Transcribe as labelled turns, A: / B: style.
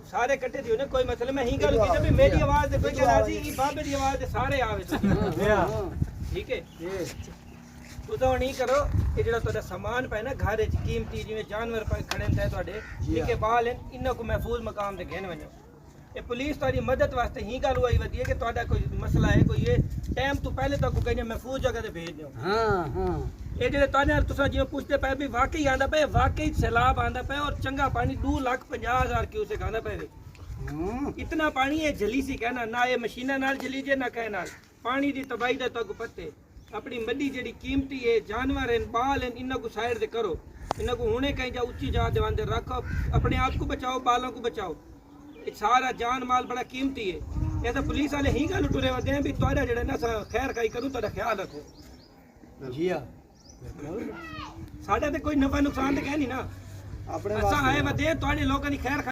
A: सारे कट्टे दियो ने कोई मतलब मैं ही गल की भी मेरी आवाज ते कोई कहना जी ई बाबे दी आवाज ते सारे आवे ठीक है तू तो नहीं करो ये जेड़ा तोड़ा सामान पे ना घर च कीमती जिवें जानवर पे खड़े थे तोड़े ठीक है बाल इन्ना को महफूज मकाम ते घेन वणो ये पुलिस तारी मदद वास्ते ही गल हुई वदी है कि तोड़ा कोई मसला है कोई ये टाइम तो पहले तक को कहीं महफूज जगह ते भेज दो हां ये जेड़े ताने तुसा जिवें पूछते पे भी वाकई आंदा पे वाकई सैलाब आंदा पे और चंगा पानी 2,50,000 क्यूसेक आंदा पे इतना पानी है जली सी कहना ना ये मशीना नाल जली जे ना कह नाल पानी दी तबाही दा तक पत्ते अपनी मड्डी जेड़ी कीमती है जानवर हैं बाल हैं इन्ना को साइड दे करो इन्ना को हुणे कहीं जा ऊंची जा दे रखो अपने आप को बचाओ बालों को बचाओ ये सारा जान माल बड़ा कीमती है ये तो पुलिस वाले ही गल टुरे वदे भी तोड़ा जेड़ा ना खैर खाई करूं तोड़ा ख्याल रखो जी हां साडा ते कोई नफा नुकसान ते कह नहीं ना अपने असा आए वदे तोड़े लोकां दी खैर